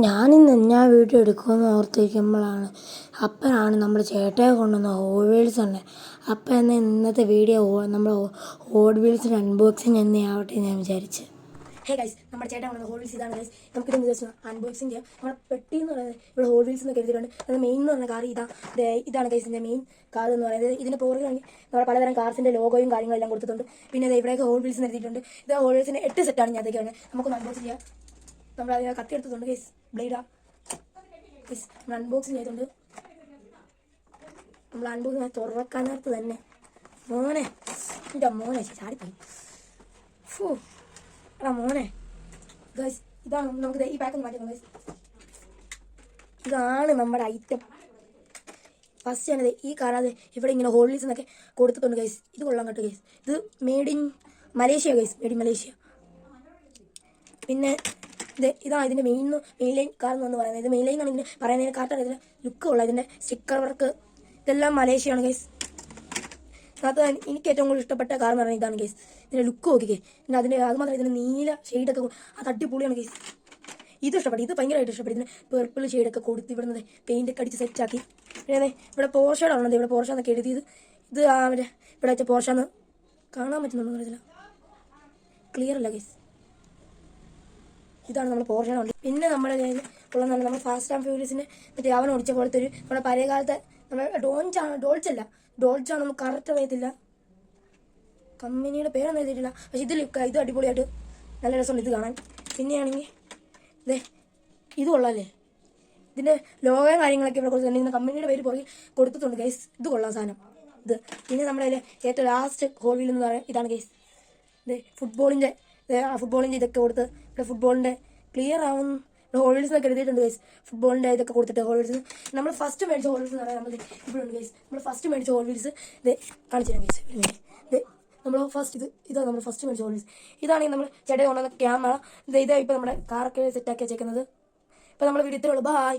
ഞാൻ വീഡിയോ എടുക്കുമെന്ന് ഓർത്തിരിക്കുമ്പോഴാണ് അപ്പനാണ് നമ്മുടെ ചേട്ടയെ കൊണ്ടുവന്ന ഹോട്ട് വീൽസ് ഉണ്ട്. അപ്പം എന്നാൽ ഇന്നത്തെ വീഡിയോ നമ്മൾ ഹോട്ട് വീൽസിൻ്റെ അൺബോക്സിങ് ആവട്ടെ എന്ന് ഞാൻ വിചാരിച്ച്. ഹേ ഗൈസ്, നമ്മുടെ ചേട്ടൻ കൊണ്ടുവന്ന ഹോട്ട് വീൽസ് ഇതാണ് ഗൈസ്. നമുക്കിതൊന്ന് ദിവസം അൺബോക്സിങ് ചെയ്യാം. നമ്മുടെ പെട്ടി എന്ന് പറയുന്നത് ഇവിടെ ഹോട്ട് വീൽസ് എന്നൊക്കെ എഴുതിയിട്ടുണ്ട്. അത് മെയിൻ എന്ന് പറഞ്ഞ കാർ ഇതാണ് ഗൈസിൻ്റെ മെയിൻ കാർ എന്ന് പറയുന്നത്. ഇതിൻ്റെ പുറകിലാണെങ്കിൽ നമ്മുടെ പലതരം കാർസിൻ്റെ ലോഗോയും കാര്യങ്ങളെല്ലാം കൊടുത്തിട്ടുണ്ട്. പിന്നെ ഇവിടെയൊക്കെ ഹോട്ട് വീൽസ് എഴുതിയിട്ടുണ്ട്. ഇത് ഹോട്ട് വീൽസിൻ്റെ 8 സെറ്റാണ് ഞാൻ അതൊക്കെയാണ്. നമുക്കൊന്ന് അൺബോക്സ് ചെയ്യാം. നമ്മൾ അതിനെ കത്തി എടുത്തിട്ടുണ്ട് ഗൈസ്, ബ്ലേഡാ ഗൈസ്. നമ്മൾ അൺബോക്സിങ് ചെയ്തിട്ടുണ്ട്. നമ്മൾ അൺബോക്സിങ് തുറക്കാനകത്ത് തന്നെ മോനെ, എൻ്റെ മോനെ ചാടിപ്പോയി. എടാ മോനെ ഗൈസ്, ഇതാണ് നമുക്ക് ഈ പാക്ക് ഒന്ന് മാറ്റുന്നത് ഗൈസ്. ഇതാണ് നമ്മുടെ ഐറ്റം. ഫസ്റ്റ് ഞാനത് ഈ കാണാതെ ഇവിടെ ഇങ്ങനെ ഹോട്ട് വീൽസ് എന്നൊക്കെ കൊടുത്തിട്ടുണ്ട് ഗൈസ്. ഇത് കൊള്ളാൻ കേട്ടോ ഗൈസ്. ഇത് made in Malaysia guys, made in Malaysia. പിന്നെ ഇതാണ് ഇതിൻ്റെ മെയിൻ ലൈൻ കാർ എന്ന് പറയുന്നത്. ഇത് മെയിൻ ലൈൻ ആണ് ഇതിന് പറയുന്നതിന് കാർട്ടാണ്. ഇതിന് ലുക്ക് ഉള്ള ഇതിൻ്റെ സ്റ്റിക്കർ വർക്ക് ഇതെല്ലാം മലേഷ്യയാണ് ഗൈസ്. അത് എനിക്ക് ഏറ്റവും കൂടുതൽ ഇഷ്ടപ്പെട്ട കാർ എന്ന് പറയുന്നത് ഇതാണ് ഗൈസ്. ഇതിൻ്റെ ലുക്ക് നോക്കിക്കേ. പിന്നെ അത് മാത്രമല്ല ഇതിൻ്റെ നീല ഷെയ്ഡൊക്കെ അത് അടിപൊളിയാണ് ഗൈസ്. ഇത് ഇഷ്ടപ്പെട്ടു, ഇത് ഭയങ്കരമായിട്ട് ഇഷ്ടപ്പെട്ടു. ഇതിന് പെർപ്പിൾ ഷെയ്ഡൊക്കെ കൊടുത്ത് ഇവിടുന്ന് പെയിൻ്റൊക്കെ അടിച്ച് സെറ്റാക്കി. പിന്നെ ഇവിടെ പോർഷയുടെ ഉള്ളത്, ഇവിടെ പോർഷ എന്നൊക്കെ എഴുതിയത്. ഇത് അവരെ ഇവിടെ വെച്ച പോർഷന്ന് കാണാൻ പറ്റുന്നുണ്ടോ അറിയത്തില്ല, ക്ലിയർ അല്ല ഗൈസ്. ഇതാണ് നമ്മൾ പോർഷൻ ഉണ്ട്. പിന്നെ നമ്മുടെ ഉള്ള നമ്മൾ ഫാസ്റ്റ് ആൻഡ് ഫ്യൂരിയസിന് മറ്റേ അവൻ ഓടിച്ച പോലത്തെ ഒരു നമ്മുടെ പഴയ കാലത്തെ നമ്മൾ ഡോൾച്ചാണ് നമുക്ക് കറക്റ്റ് അറിയത്തില്ല, കമ്പനിയുടെ പേരൊന്നും എഴുതിയിട്ടില്ല. പക്ഷെ ഇത് അടിപൊളിയായിട്ട് നല്ല രസമുണ്ട് ഇത് കാണാൻ. പിന്നെയാണെങ്കിൽ ഇത് കൊള്ളാമല്ലേ, ഇതിൻ്റെ ലോഗോ കാര്യങ്ങളൊക്കെ ഇവിടെ കൊടുത്തിട്ടുണ്ട്. കമ്പനിയുടെ പേര് പുറകെ കൊടുത്തിട്ടുണ്ട് ഗൈസ്. ഇത് കൊള്ളാം സാധനം ഇത്. പിന്നെ നമ്മുടെ അതിൽ ഏറ്റവും ലാസ്റ്റ് ഹോട്ട് വീൽ എന്ന് പറയുന്നത് ഇതാണ് ഗൈസ്. ഫുട്ബോളിൻ്റെ ഇതൊക്കെ കൊടുത്ത് ഇവിടെ ഫുട്ബോളിൻ്റെ ക്ലിയർ ആവും ഹോട്ട് വീൽസ് എന്നൊക്കെ എഴുതിയിട്ടുണ്ട് ഗൈസ്. ഫുട്ബോളിൻ്റെ ഇതൊക്കെ കൊടുത്തിട്ട് ഹോട്ട് വീൽസ് നമ്മൾ ഫസ്റ്റ് മേടിച്ച ഹോട്ട് വീൽസ് എന്ന് പറയാൻ നമ്മൾ ഇവിടെ ഉണ്ട് ഗൈസ്. നമ്മൾ ഫസ്റ്റ് മേടിച്ച ഹോട്ട് വീൽസ് ഇത് കാണിച്ചു തരാം ഗൈസ്. നമ്മൾ ഇതാണ് നമ്മൾ ഫസ്റ്റ് മേടിച്ച ഹോട്ട് വീൽസ്. ഇതാണെങ്കിൽ നമ്മൾ ചേട്ടൻ കൊണ്ടുവന്ന ക്യാമറ. ഇതാ ഇപ്പോൾ നമ്മുടെ കാറൊക്കെ സെറ്റാക്കി വെച്ചേക്കുന്നത്. ഇപ്പോൾ നമ്മൾ വീഡിയോ ഇത്രയുള്ളൂ. ബൈ.